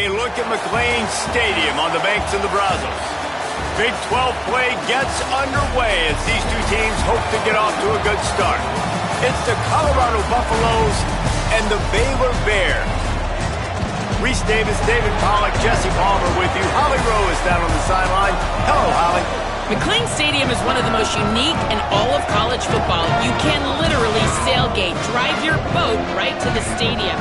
A look at McLean Stadium on the banks of the Brazos. Big 12 play gets underway as these two teams hope to get off to a good start. It's the Colorado Buffaloes and the Baylor Bears. Reese Davis, David Pollack, Jesse Palmer with you. Holly Rowe is down on the sideline. Hello, Holly. McLean Stadium is one of the most unique in all of college football. You can literally sailgate, drive your boat right to the stadium.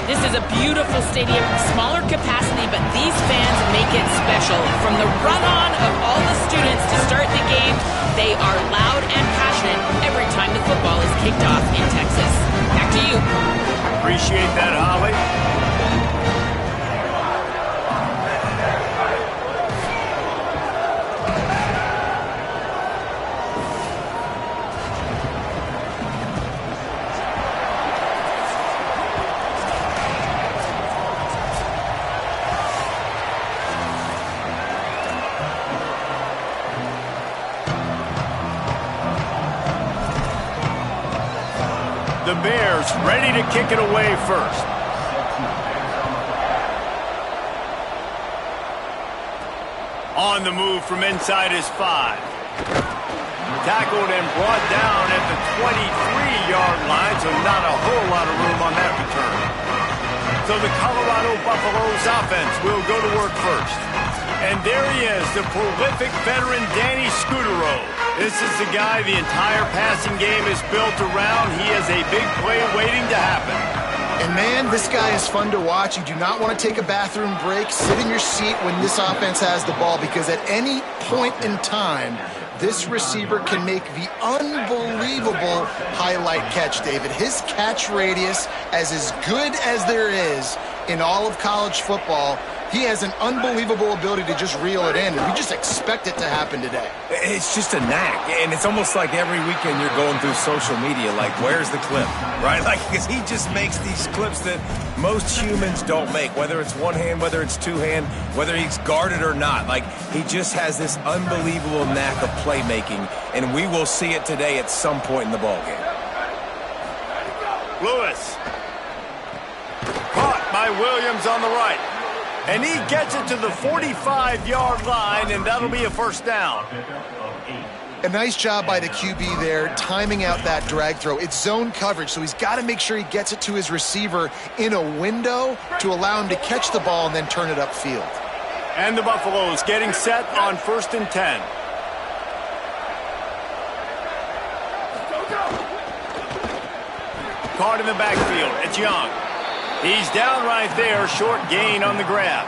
This is a beautiful stadium, smaller capacity, but these fans make it special. From the run-on of all the students to start the game, they are loud and passionate every time the football is kicked off in Texas. Back to you. Appreciate that, Holly. The Bears ready to kick it away first. On the move from inside his 5. Tackled and brought down at the 23-yard line, so not a whole lot of room on that return. So the Colorado Buffaloes offense will go to work first. And there he is, the prolific veteran Danny Scudero. This is the guy the entire passing game is built around. He has a big play waiting to happen. And man, this guy is fun to watch. You do not want to take a bathroom break. Sit in your seat when this offense has the ball, because at any point in time, this receiver can make the unbelievable highlight catch, David. His catch radius is as good as there is in all of college football. He has an unbelievable ability to just reel it in, and we just expect it to happen today. It's just a knack, and it's almost like every weekend you're going through social media, like, where's the clip, right? Like, because he just makes these clips that most humans don't make, whether it's one hand, whether it's two hand, whether he's guarded or not. Like, he just has this unbelievable knack of playmaking, and we will see it today at some point in the ballgame. Lewis. Caught by Williams on the right. And he gets it to the 45-yard line, and that'll be a first down. A nice job by the QB there, timing out that drag throw. It's zone coverage, so he's got to make sure he gets it to his receiver in a window to allow him to catch the ball and then turn it upfield. And the Buffaloes getting set on 1st and 10. Caught in the backfield. It's Young. He's down right there, short gain on the grab.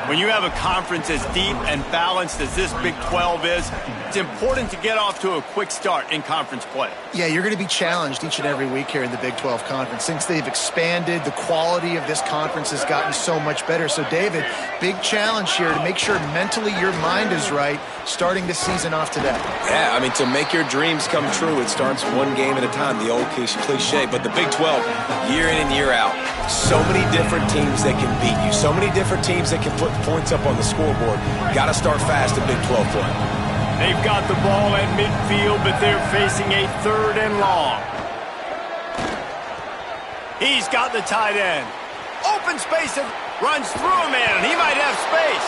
When you have a conference as deep and balanced as this Big 12 is, it's important to get off to a quick start in conference play. Yeah, you're going to be challenged each and every week here in the Big 12 Conference. Since they've expanded, the quality of this conference has gotten so much better. So, David, big challenge here to make sure mentally your mind is right starting the season off today. Yeah, I mean, to make your dreams come true, it starts one game at a time, the old cliche. But the Big 12, year in and year out, so many different teams that can beat you, so many different teams that can put points up on the scoreboard. Got to start fast in Big 12 play. They've got the ball at midfield, but they're facing a 3rd and long. He's got the tight end. Open space and runs through a man. He might have space.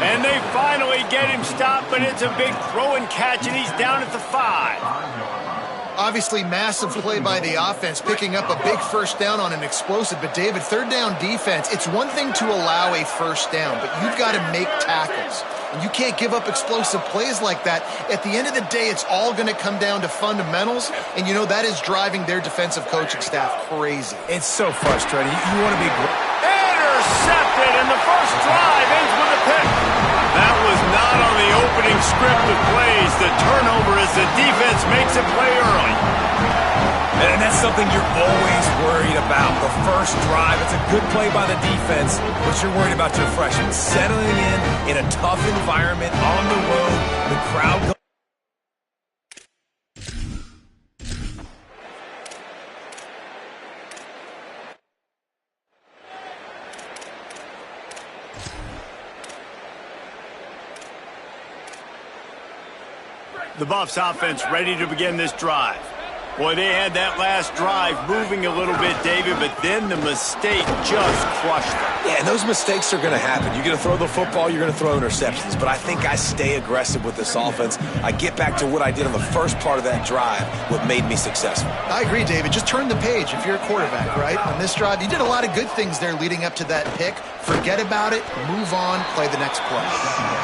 And they finally get him stopped, but it's a big throw and catch, and he's down at the 5. Obviously, massive play by the offense, picking up a big first down on an explosive. But, David, 3rd down defense, it's one thing to allow a first down, but you've got to make tackles. And you can't give up explosive plays like that. At the end of the day, it's all going to come down to fundamentals, and, you know, that is driving their defensive coaching staff crazy. It's so frustrating. You want to be... Intercepted, and the first drive ends with a pick. That was not on the opening script of plays. The turnover as the defense makes a play early. And that's something you're always worried about. The first drive, it's a good play by the defense, but you're worried about your freshmen settling in a tough environment on the road. The crowd goes. The Buffs offense ready to begin this drive. Boy, they had that last drive moving a little bit, David, but then the mistake just crushed them. Yeah, and those mistakes are going to happen. You're going to throw the football, you're going to throw interceptions. But I think I stay aggressive with this offense. I get back to what I did on the first part of that drive, what made me successful. I agree, David. Just turn the page if you're a quarterback, right? On this drive, you did a lot of good things there leading up to that pick. Forget about it, move on, play the next play.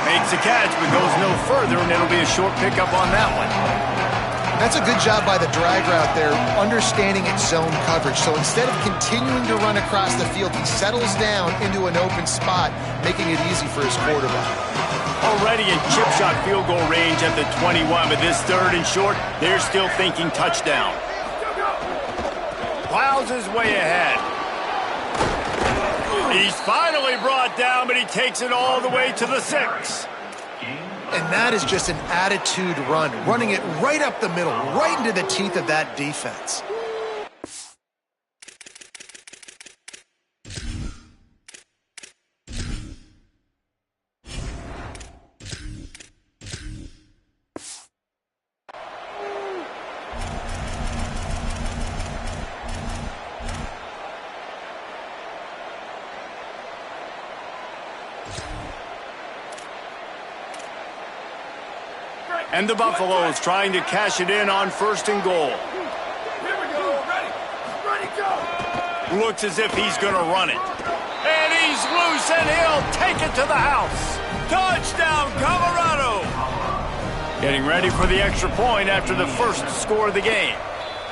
Makes the catch, but goes no further, and it'll be a short pickup on that one. That's a good job by the drag route there, understanding its zone coverage. So instead of continuing to run across the field, he settles down into an open spot, making it easy for his quarterback. Already in chip shot field goal range at the 21, but this third and short, they're still thinking touchdown. Plows his way ahead. He's finally brought down, but he takes it all the way to the 6. And that is just an attitude run, running it right up the middle, right into the teeth of that defense. And the Buffaloes trying to cash it in on 1st and goal. Here we go. Ready, go. Looks as if he's going to run it. And he's loose, and he'll take it to the house. Touchdown, Colorado. Getting ready for the extra point after the first score of the game.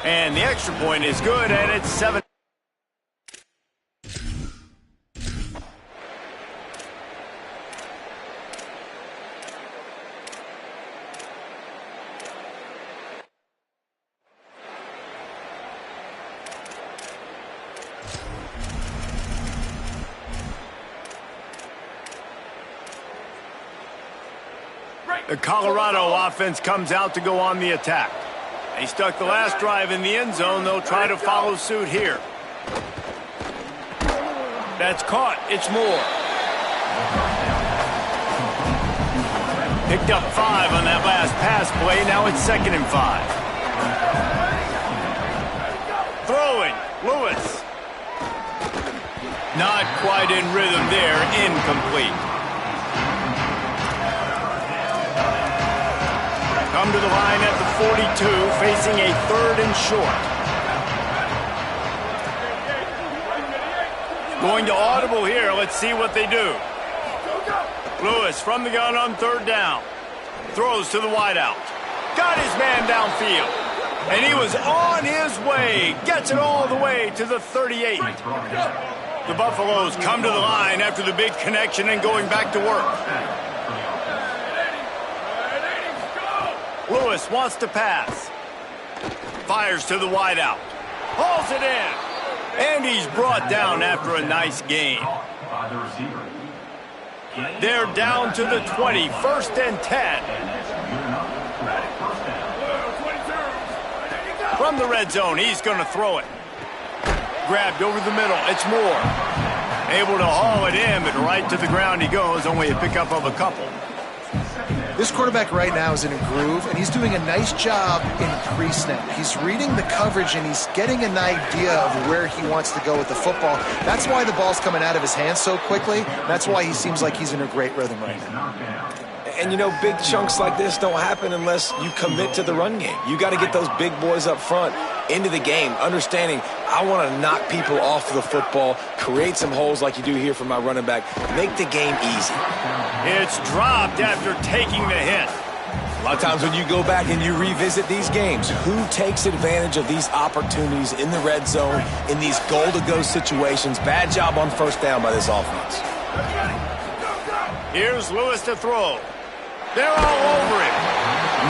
And the extra point is good, and it's 7. The Colorado offense comes out to go on the attack. They stuck the last drive in the end zone. They'll try to follow suit here. That's caught. It's Moore. Picked up 5 on that last pass play. Now it's 2nd and 5. Throwing. Lewis. Not quite in rhythm there. Incomplete. Come to the line at the 42, facing a 3rd and short. Going to audible here. Let's see what they do. Lewis from the gun on 3rd down. Throws to the wideout. Got his man downfield. And he was on his way. Gets it all the way to the 38. The Buffaloes come to the line after the big connection and going back to work. Lewis wants to pass. Fires to the wideout. Hauls it in. And he's brought down after a nice gain. They're down to the 20. 1st and 10. From the red zone, he's going to throw it. Grabbed over the middle. It's Moore. Able to haul it in, but right to the ground he goes. Only a pickup of a couple. This quarterback right now is in a groove, and he's doing a nice job in pre-snap. He's reading the coverage, and he's getting an idea of where he wants to go with the football. That's why the ball's coming out of his hands so quickly. That's why he seems like he's in a great rhythm right now. And, you know, big chunks like this don't happen unless you commit to the run game. You got to get those big boys up front into the game, understanding I want to knock people off the football, create some holes like you do here for my running back, make the game easy. It's dropped after taking the hit. A lot of times when you go back and you revisit these games, who takes advantage of these opportunities in the red zone, in these goal-to-go situations? Bad job on 1st down by this offense. Here's Lewis to throw. They're all over him.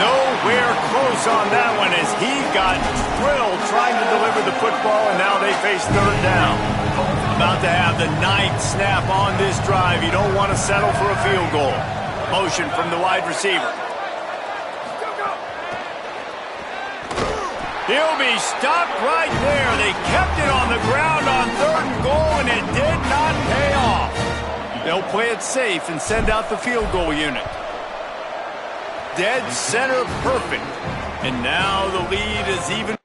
Nowhere close on that one as he got drilled trying to deliver the football, and now they face 3rd down. About to have the 9th snap on this drive. You don't want to settle for a field goal. Motion from the wide receiver. He'll be stopped right there. They kept it on the ground on 3rd and goal, and it did not pay off. They'll play it safe and send out the field goal unit. Dead center perfect. And now the lead is even.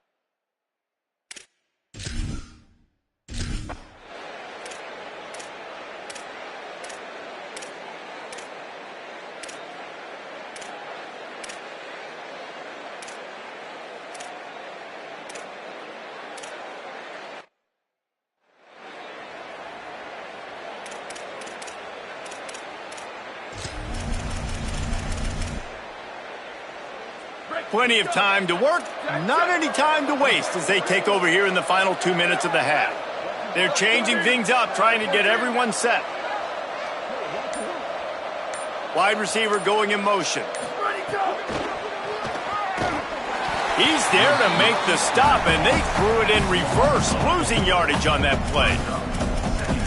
Plenty of time to work, not any time to waste as they take over here in the final 2 minutes of the half. They're changing things up, trying to get everyone set. Wide receiver going in motion. He's there to make the stop, and they threw it in reverse, losing yardage on that play.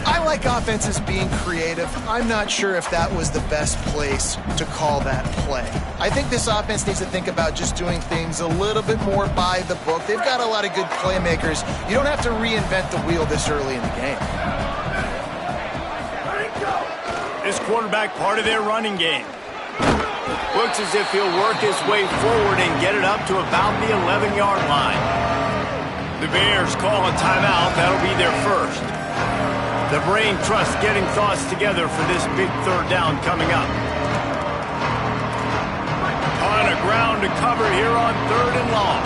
I like offenses being creative. I'm not sure if that was the best place to call that play. I think this offense needs to think about just doing things a little bit more by the book. They've got a lot of good playmakers. You don't have to reinvent the wheel this early in the game. This quarterback part of their running game. Looks as if he'll work his way forward and get it up to about the 11-yard line. The Bears call a timeout. That'll be their first. The brain trust getting thoughts together for this big third down coming up. Ton of ground to cover here on 3rd and long.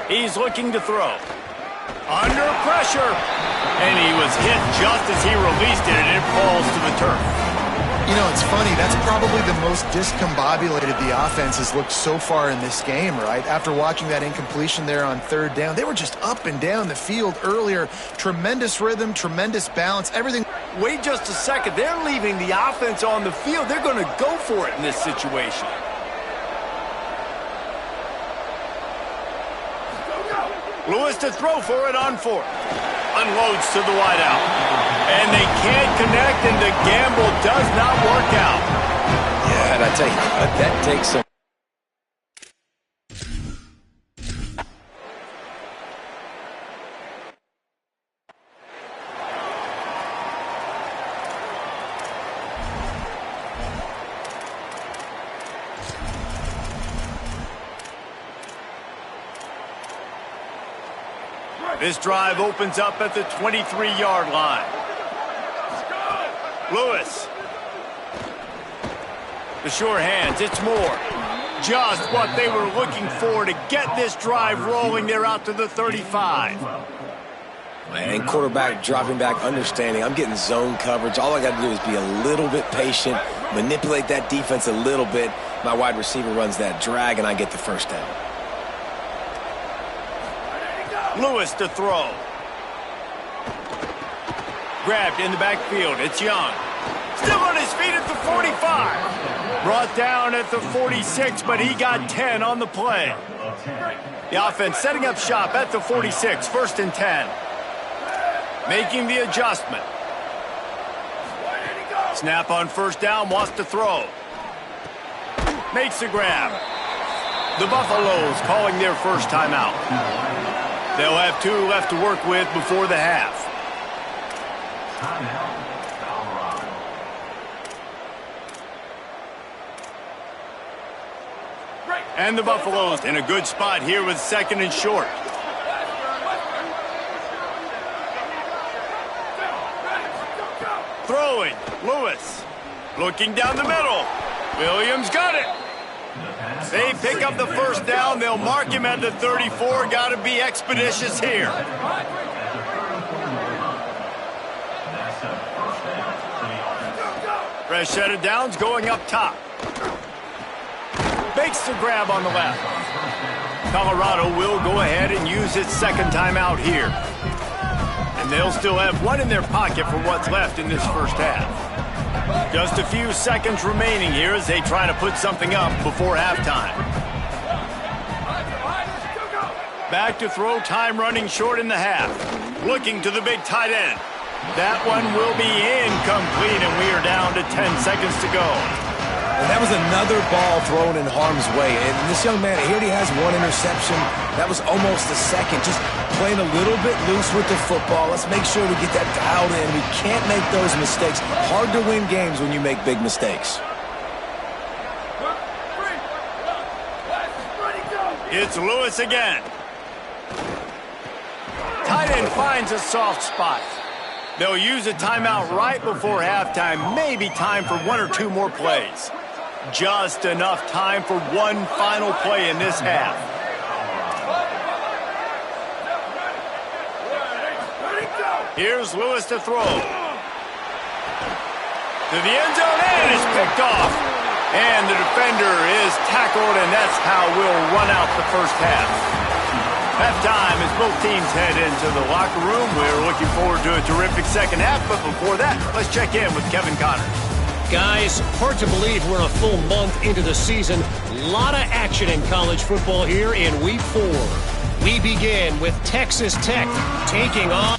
He's looking to throw. Under pressure. And he was hit just as he released it, and it falls to the turf. You know, it's funny. That's probably the most discombobulated the offense has looked so far in this game, right? After watching that incompletion there on 3rd down, they were just up and down the field earlier. Tremendous rhythm, tremendous balance, everything. Wait just a second. They're leaving the offense on the field. They're going to go for it in this situation. Lewis to throw for it on 4th. Unloads to the wideout. And they can't connect, and the gamble does not work out. Yeah, and I tell you what, that takes some. This drive opens up at the 23-yard line. Lewis. The sure hands, it's more. Just what they were looking for to get this drive rolling. They're out to the 35. And quarterback dropping back, understanding I'm getting zone coverage. All I got to do is be a little bit patient, manipulate that defense a little bit. My wide receiver runs that drag, and I get the first down. Lewis to throw. Grabbed in the backfield. It's Young. Still on his feet at the 45. Brought down at the 46, but he got 10 on the play. The offense setting up shop at the 46, 1st and 10. Making the adjustment. Snap on 1st down, wants to throw. Makes the grab. The Buffaloes calling their first timeout. They'll have 2 left to work with before the half. And the Buffaloes in a good spot here with 2nd and short. Throwing, Lewis. Looking down the middle. Williams got it. They pick up the 1st down. They'll mark him at the 34. Got to be expeditious here. Fresh set of downs going up top. Makes the grab on the left. Colorado will go ahead and use its 2nd timeout here. And they'll still have 1 in their pocket for what's left in this first half. Just a few seconds remaining here as they try to put something up before halftime. Back to throw, time running short in the half. Looking to the big tight end. That one will be incomplete, and we are down to 10 seconds to go. And that was another ball thrown in harm's way. And this young man, he already has 1 interception. That was almost a second. Just playing a little bit loose with the football. Let's make sure we get that dialed in. We can't make those mistakes. Hard to win games when you make big mistakes. It's Lewis again. Tight end finds a soft spot. They'll use a timeout right before halftime. Maybe time for 1 or 2 more plays. Just enough time for 1 final play in this half. Here's Lewis to throw. To the end zone, and it's picked off. And the defender is tackled, and that's how we'll run out the first half. Halftime as both teams head into the locker room. We're looking forward to a terrific second half, but before that, let's check in with Kevin Connors. Guys, hard to believe we're a full month into the season. A lot of action in college football here in Week 4. We begin with Texas Tech taking on...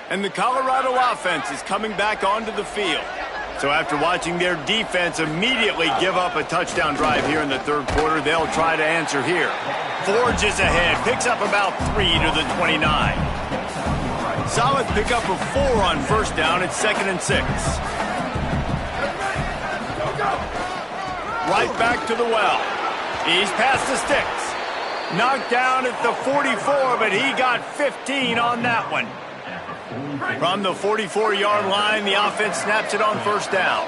And the Colorado offense is coming back onto the field. So after watching their defense immediately give up a touchdown drive here in the third quarter, they'll try to answer here. Forges ahead, picks up about 3 to the 29. Solid pickup of 4 on first down. It's 2nd and 6. Right back to the well. He's past the sticks. Knocked down at the 44, but he got 15 on that one. From the 44-yard line, the offense snaps it on first down.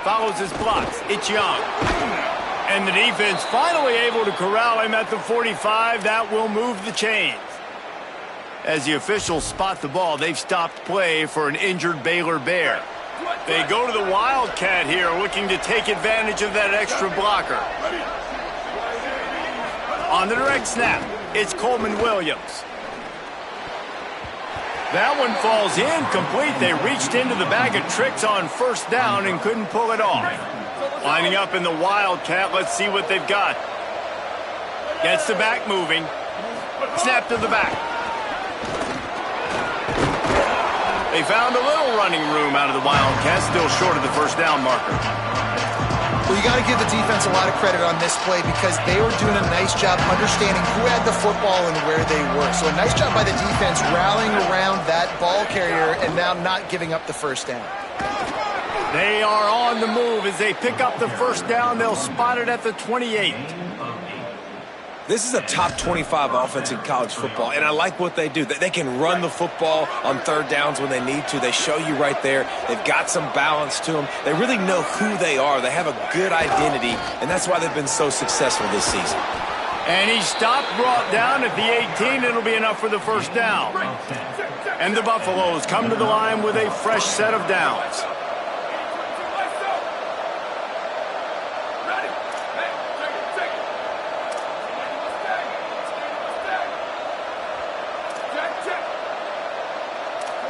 Follows his blocks. It's Young. And the defense finally able to corral him at the 45. That will move the chains. As the officials spot the ball, they've stopped play for an injured Baylor Bear. They go to the Wildcat here, looking to take advantage of that extra blocker. On the direct snap, it's Coleman Williams. That one falls incomplete. They reached into the bag of tricks on first down and couldn't pull it off. Lining up in the Wildcat, let's see what they've got. Gets the back moving. Snap to the back. They found a little running room out of the Wildcat, still short of the first down marker. Well, you got to give the defense a lot of credit on this play because they were doing a nice job understanding who had the football and where they were. So a nice job by the defense rallying around that ball carrier and now not giving up the first down. They are on the move as they pick up the first down. They'll spot it at the 28. This is a top 25 offense in college football, and I like what they do. They can run the football on third downs when they need to. They show you right there. They've got some balance to them. They really know who they are. They have a good identity, and that's why they've been so successful this season. And he stopped, brought down at the 18. It'll be enough for the first down. And the Buffaloes come to the line with a fresh set of downs.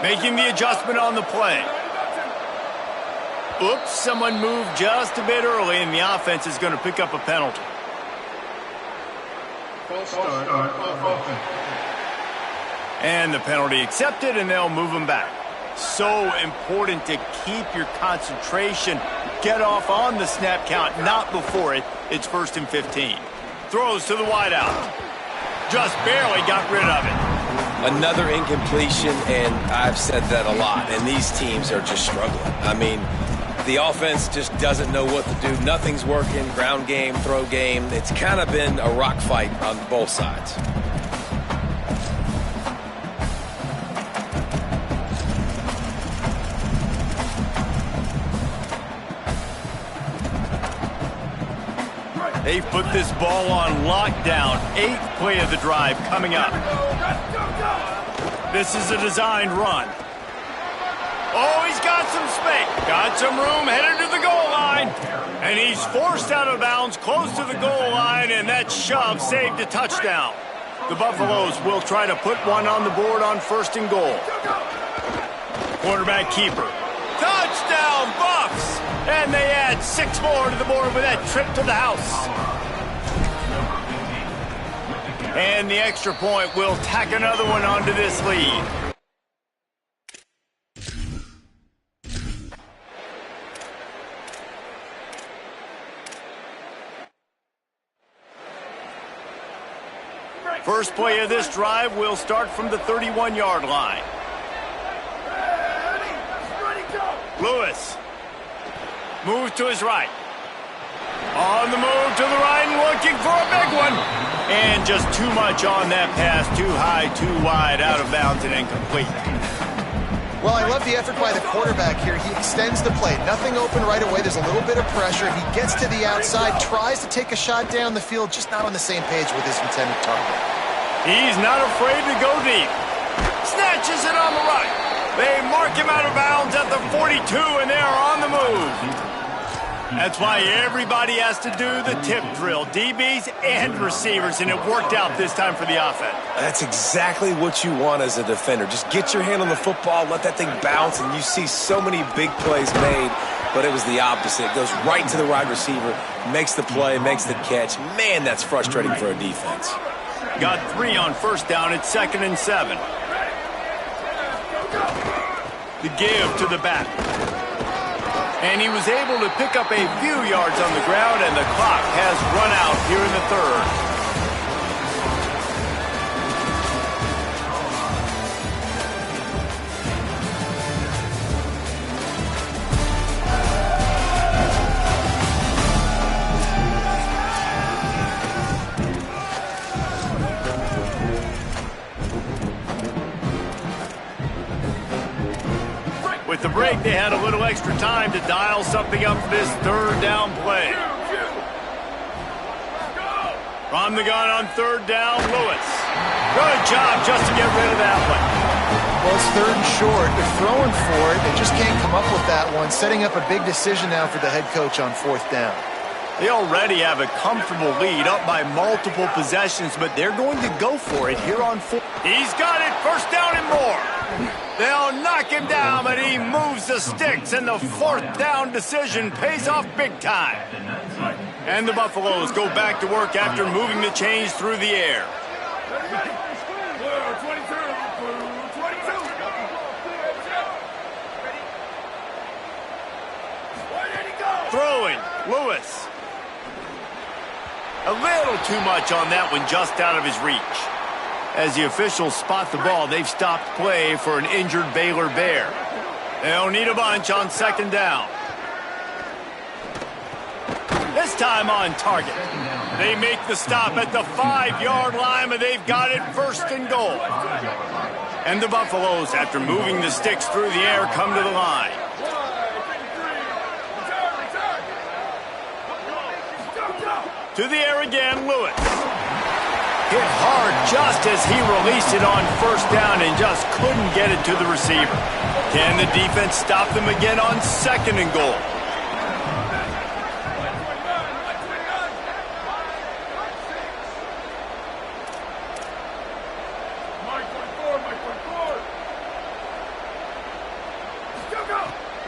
Making the adjustment on the play. Oops, someone moved just a bit early, and the offense is going to pick up a penalty. And the penalty accepted, and they'll move them back. So important to keep your concentration. Get off on the snap count, not before it. It's 1st and 15. Throws to the wideout. Just barely got rid of it. Another incompletion, and I've said that a lot, and these teams are just struggling. I mean, the offense just doesn't know what to do. Nothing's working, ground game, throw game. It's kind of been a rock fight on both sides. They've put this ball on lockdown. 8th play of the drive coming up. This is a designed run. Oh, he's got some space. Got some room, headed to the goal line. And he's forced out of bounds close to the goal line, and that shove saved a touchdown. The Buffaloes will try to put one on the board on 1st and goal. Quarterback keeper. Touchdown, Buffs! And they add 6 more to the board with that trip to the house. And the extra point will tack another one onto this lead. First play of this drive will start from the 31-yard line. Lewis moves to his right. On the move to the right and looking for a big one. And just too much on that pass. Too high, too wide, out of bounds and incomplete. Well, I love the effort by the quarterback here. He extends the play. Nothing open right away. There's a little bit of pressure. He gets to the outside, tries to take a shot down the field, just not on the same page with his intended target. He's not afraid to go deep. Snatches it on the right. They mark him out of bounds at the 42, and they are on the move. That's why everybody has to do the tip drill, DBs and receivers, and it worked out this time for the offense. That's exactly what you want as a defender. Just get your hand on the football, let that thing bounce, and you see so many big plays made, but it was the opposite. It goes right to the wide receiver, makes the play, makes the catch. Man, that's frustrating for a defense. Got 3 on first down. It's 2nd and 7. The give to the back. And he was able to pick up a few yards on the ground, and the clock has run out here in the 3rd. With the break, they had a little extra time to dial something up for this 3rd down play. From the gun on 3rd down, Lewis. Good job just to get rid of that one. Well, it's 3rd and short. They're throwing for it. They just can't come up with that one. Setting up a big decision now for the head coach on 4th down. They already have a comfortable lead, up by multiple possessions, but they're going to go for it here on 4th. He's got it, 1st down and more. They'll knock him down, but he moves the sticks, and the 4th down decision pays off big time. And the Buffaloes go back to work after moving the chains through the air. Throwing, Lewis. A little too much on that one, just out of his reach. As the officials spot the ball, they've stopped play for an injured Baylor Bear. They'll need a bunch on 2nd down. This time on target. They make the stop at the 5-yard line, but they've got it 1st and goal. And the Buffaloes, after moving the sticks through the air, come to the line. To the air again, Lewis. Hit hard just as he released it on 1st down and just couldn't get it to the receiver. Can the defense stop them again on 2nd and goal?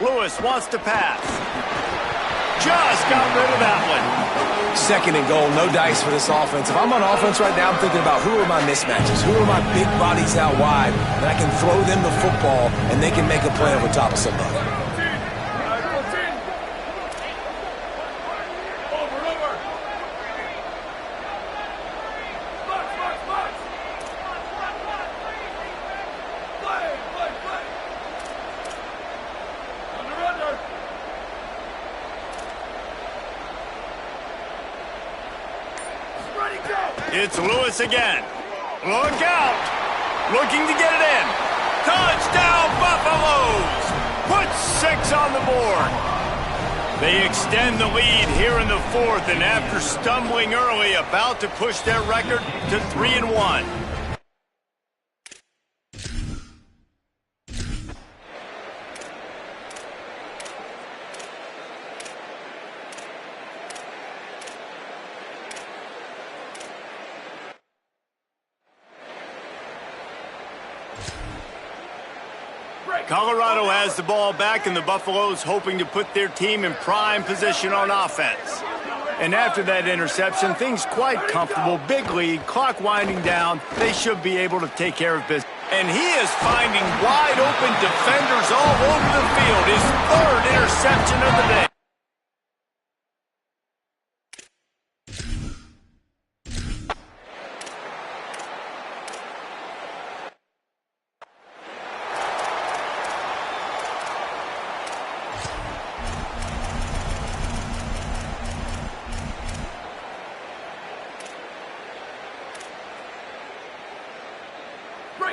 Lewis wants to pass. Just got rid of that one. 2nd and goal, no dice for this offense. If I'm on offense right now, I'm thinking about who are my mismatches, who are my big bodies out wide, and I can throw them the football, and they can make a play over top of somebody. It's Lewis again. Look out. Looking to get it in. Touchdown, Buffaloes. Put 6 on the board. They extend the lead here in the 4th, and after stumbling early, about to push their record to 3-1. Colorado has the ball back, and the Buffaloes hoping to put their team in prime position on offense. And after that interception, things quite comfortable. Big lead, clock winding down. They should be able to take care of business. And he is finding wide open defenders all over the field. His 3rd interception of the day.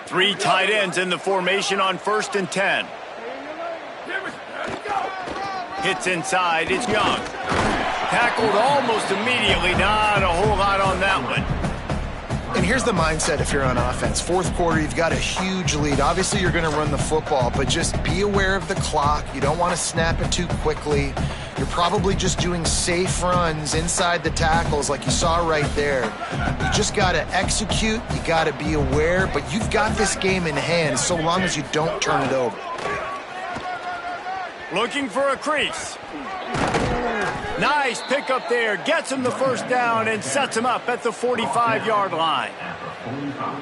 Three tight ends in the formation on 1st and 10. Hits inside, it's Young. Tackled almost immediately, not a whole lot on that one. And here's the mindset if you're on offense. Fourth quarter, you've got a huge lead. Obviously, you're going to run the football, but just be aware of the clock. You don't want to snap it too quickly. You're probably just doing safe runs inside the tackles like you saw right there. You just got to execute. You got to be aware, but you've got this game in hand so long as you don't turn it over. Looking for a crease. Nice pickup there. Gets him the first down and sets him up at the 45-yard line.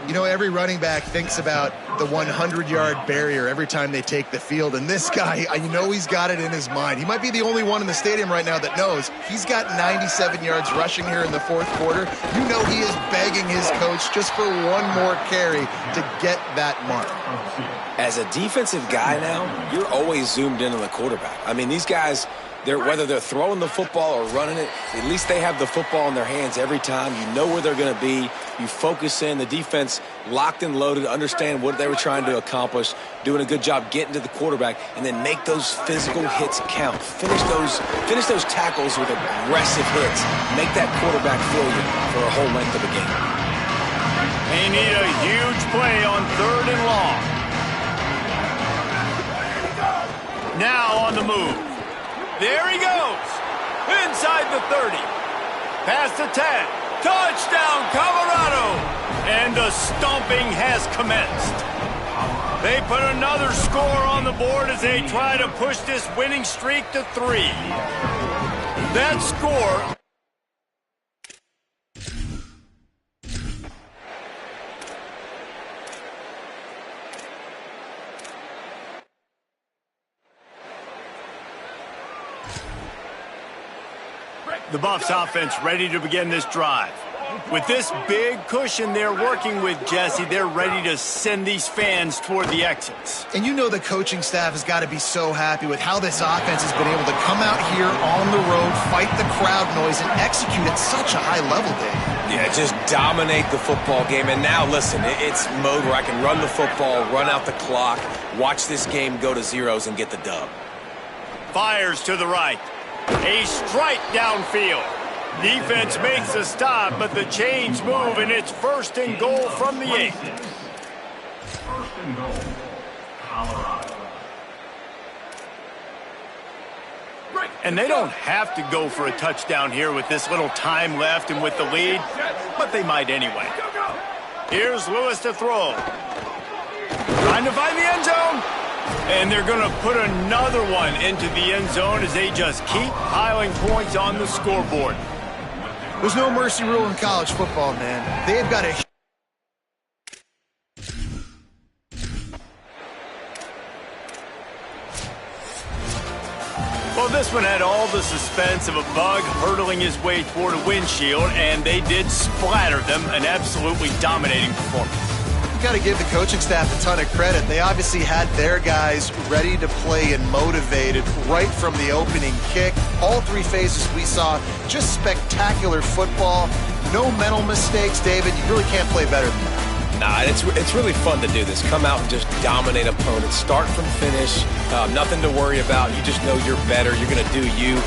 You know, every running back thinks about the 100-yard barrier every time they take the field. And this guy, you know he's got it in his mind. He might be the only one in the stadium right now that knows he's got 97 yards rushing here in the fourth quarter. You know he is begging his coach just for one more carry to get that mark. As a defensive guy now, you're always zoomed in on the quarterback. I mean, these guys, whether they're throwing the football or running it, at least they have the football in their hands every time. You know where they're going to be. You focus in. The defense locked and loaded, understand what they were trying to accomplish, doing a good job getting to the quarterback, and then make those physical hits count. Finish those tackles with aggressive hits. Make that quarterback feel you for a whole length of the game. They need a huge play on 3rd and long. Now on the move. There he goes. Inside the 30. Past the 10. Touchdown, Colorado. And the stomping has commenced. They put another score on the board as they try to push this winning streak to 3. That score... The Buffs offense ready to begin this drive. With this big cushion they're working with, Jesse, they're ready to send these fans toward the exits. And you know the coaching staff has got to be so happy with how this offense has been able to come out here on the road, fight the crowd noise, and execute at such a high level, Dave. Yeah, just dominate the football game. And now, listen, it's mode where I can run the football, run out the clock, watch this game go to zeros and get the dub. Fires to the right. A strike downfield. Defense makes a stop, but the chains move, and it's 1st and goal from the 8. 1st and goal, Colorado. And they don't have to go for a touchdown here with this little time left and with the lead, but they might anyway. Here's Lewis to throw. Trying to find the end zone. And they're going to put another one into the end zone as they just keep piling points on the scoreboard. There's no mercy rule in college football, man. They've got a... Well, this one had all the suspense of a bug hurtling his way toward a windshield, and they did splatter them, an absolutely dominating performance. You got to give the coaching staff a ton of credit. They obviously had their guys ready to play and motivated right from the opening kick. All 3 phases we saw, just spectacular football. No mental mistakes, David. You really can't play better than that. Nah, it's really fun to do this. Come out and just dominate opponents. Start from finish. Nothing to worry about. You just know you're better. You're going to do you.